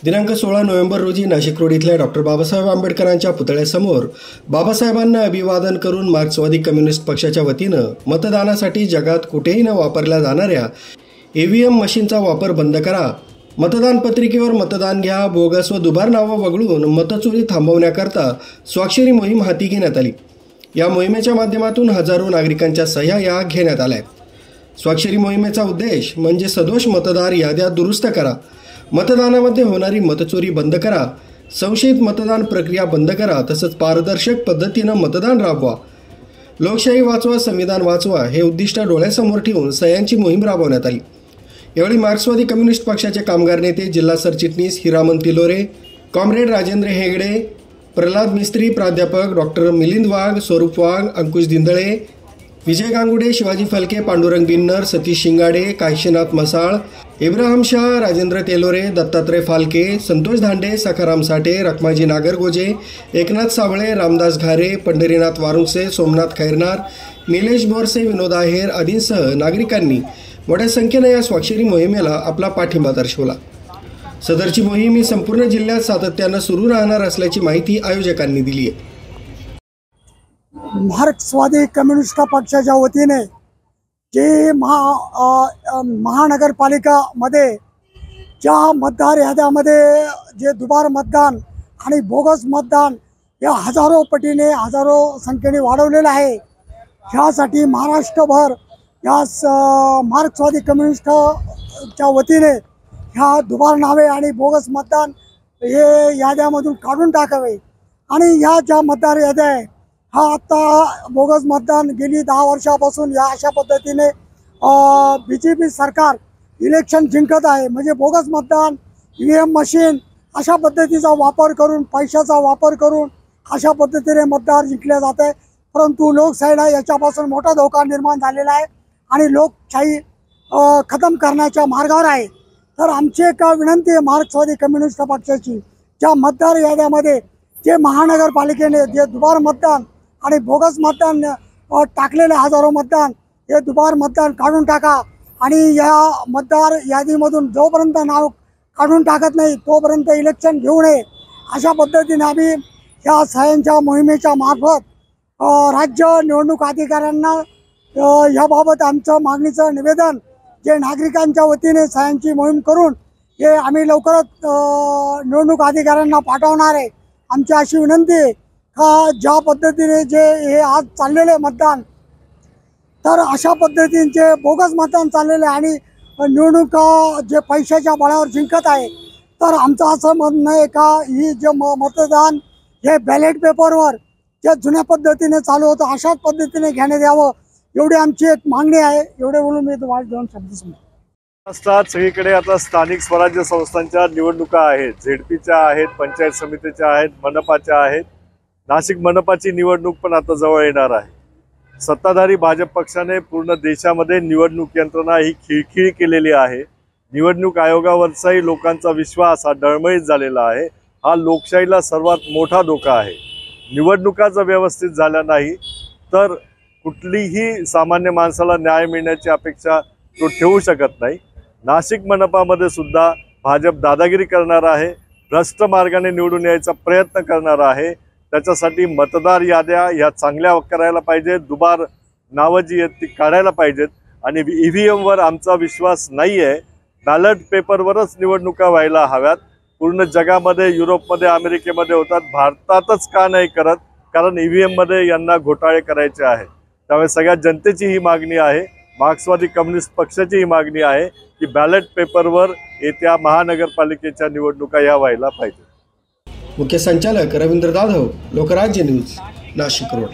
दिनांक 16 नोव्हेंबर रोजी नाशिक रोड इथल्या डॉक्टर बाबासाहेब आंबेडकरांच्या पुतळ्यासमोर बाबासाहेबांना अभिवादन करून मार्क्सवादी कम्युनिस्ट पक्षाच्या वतीनं मतदानासाठी जगात कुठेही न वापरल्या जाणाऱ्या EVM मशीनचा वापर बंद करा, मतदान पत्रिकेवर मतदान घ्या, बोगस व दुबार नावं वगळून मतचोरी थांबवण्याकरता स्वाक्षरी मोहीम हाती घेण्यात आली। या मोहिमेच्या माध्यमातून हजारो नागरिकांच्या सह्या या घेण्यात आल्या। स्वाक्षरी मोहिमेचा उद्देश म्हणजे सदोष मतदार याद्या दुरुस्त करा, मतदानामध्ये होणारी मतचोरी बंद करा, संशयित मतदान प्रक्रिया बंद करा, तसंच पारदर्शक पद्धतीनं मतदान राबवा, लोकशाही वाचवा, संविधान वाचवा हे उद्दिष्ट डोळ्यासमोर ठेवून सह्यांची मोहीम राबवण्यात आली। यावेळी मार्क्सवादी कम्युनिस्ट पक्षाचे कामगार नेते, जिल्हा सरचिटणीस हिरामन तिलोरे, कॉम्रेड राजेंद्र हेगडे, प्रल्हाद मिस्त्री, प्राध्यापक डॉक्टर मिलिंद वाघ, स्वरूप वाघ, अंकुश दिंदळे, विजय गांगुडे, शिवाजी फलके, पांडुरंग बिन्नर, सतीश शिंगाडे, काशीनाथ मसाळ, इब्राहिम शाह, राजेंद्र तेलोरे, दत्तात्रय फालके, संतोष धांडे, सखाराम साठे, रखमाजी नागरगोजे, एकनाथ साबळे, रामदास घारे, पंढरीनाथ वारुंगसे, सोमनाथ खैरनार, निलेश बोरसे, विनोद आहेर आदींसह नागरिकांनी मोठ्या संख्येने या स्वाक्षरी मोहिमेला आपला पाठिंबा दर्शवला। सदरची मोहीम ही संपूर्ण जिल्ह्यात सातत्यानं सुरू राहणार असल्याची माहिती आयोजकांनी दिली आहे। मार्क्सवादी कम्युनिस्ट पक्षाच्या वतीने जे महानगरपालिकामध्ये ज्या मतदार याद्यामध्ये जे दुबार मतदान आणि बोगस मतदान या हजारो पटीने हजारो संख्येने वाढवलेलं आहे, ह्यासाठी महाराष्ट्रभर या मार्क्सवादी कम्युनिस्टच्या वतीने ह्या दुबार नावे आणि बोगस मतदान हे याद्यामधून काढून टाकावे आणि ह्या ज्या मतदार याद्या आहे हा आता बोगस मतदान गेली 10 वर्षापासून या अशा पद्धतीने BJP सरकार इलेक्शन जिंकत आहे। म्हणजे बोगस मतदान, EVM मशीन अशा पद्धतीचा वापर करून, पैशाचा वापर करून अशा पद्धतीने मतदार जिंकले जात आहे। परंतु लोकशाहीला याच्यापासून मोठा धोका निर्माण झालेला आहे आणि लोकशाही खतम करण्याच्या मार्गावर आहे। तर आमची एक विनंती आहे मार्क्सवादी कम्युनिस्ट पक्षाची, ज्या मतदार याद्यामध्ये जे महानगरपालिकेने जे दुबार मतदान आणि बोगस मतदान टाकलेले हजारो मतदान हे दुबार मतदान काढून टाका आणि या मतदार यादीमधून जोपर्यंत नाव काढून टाकत नाही तोपर्यंत इलेक्शन घेऊ नये अशा पद्धतीने आम्ही या सह्यांच्या मोहिमेच्या मार्फत राज्य निवडणूक अधिकाऱ्यांना याबाबत आमचं मागणीचं निवेदन जे नागरिकांच्या वतीने सह्यांची मोहीम करून हे आम्ही लवकरच निवडणूक अधिकाऱ्यांना पाठवणार आहे। आमची अशी विनंती आहे का ज्या पद्धतीने जे हे आज चाललेले मतदान, तर अशा पद्धतीचे बोगस मतदान चाललेले आणि निवडणुका जे पैशाच्या बळावर जिंकत आहे, तर आमचं असं म्हणणं आहे का ही जे मतदान हे बॅलेट पेपरवर जे जुन्या पद्धतीने चालू होतं अशाच पद्धतीने घेण्यात यावं एवढी आमची एक मागणी आहे। एवढे बोलून मी तुम्हाला 2 शब्द सांगतो। महाराष्ट्रात सगळीकडे आता स्थानिक स्वराज्य संस्थांच्या निवडणुका आहेत, ZPच्या आहेत, पंचायत समितीच्या आहेत, मनपाच्या आहेत। नाशिक मनपाची निवडणूक पण आता जवळ येणार आहे। सत्ताधारी भाजप पक्षाने पूर्ण देशामध्ये निवडणूक यंत्रणा ही खिळखिळी केलेली आहे। निवडणूक आयोगावरचाही लोकांचा विश्वास हा डळमळीत झालेला आहे। हा लोकशाहीला सर्वात मोठा धोका आहे। निवडणुका जर व्यवस्थित झाल्या नाही तर कुठलीही सामान्य माणसाला न्याय मिळण्याची अपेक्षा तो ठेवू शकत नाही। नाशिक मनपामध्ये सुद्धा भाजप दादागिरी करणार आहे, भ्रष्ट मार्गाने निवडून यायचा प्रयत्न करणार आहे। त्याच्यासाठी मतदार याद्या ह्या चांगल्या करायला पाहिजेत, दुबार नावं जी आहेत ती काढायला पाहिजेत आणि EVMवर आमचा विश्वास नाही आहे। बॅलेट पेपरवरच निवडणुका व्हायला हव्यात। पूर्ण जगामध्ये, युरोपमध्ये, अमेरिकेमध्ये होतात, भारतातच का नाही करत? कारण EVMमध्ये यांना घोटाळे करायचे आहेत। त्यामुळे सगळ्या जनतेची ही मागणी आहे, मार्क्सवादी कम्युनिस्ट पक्षाची ही मागणी आहे की बॅलेट पेपरवर येत्या महानगरपालिकेच्या निवडणुका या व्हायला पाहिजे। मुख्य संचालक रवींद्र जाधव, लोकराज्य न्यूज, नाशिक रोड।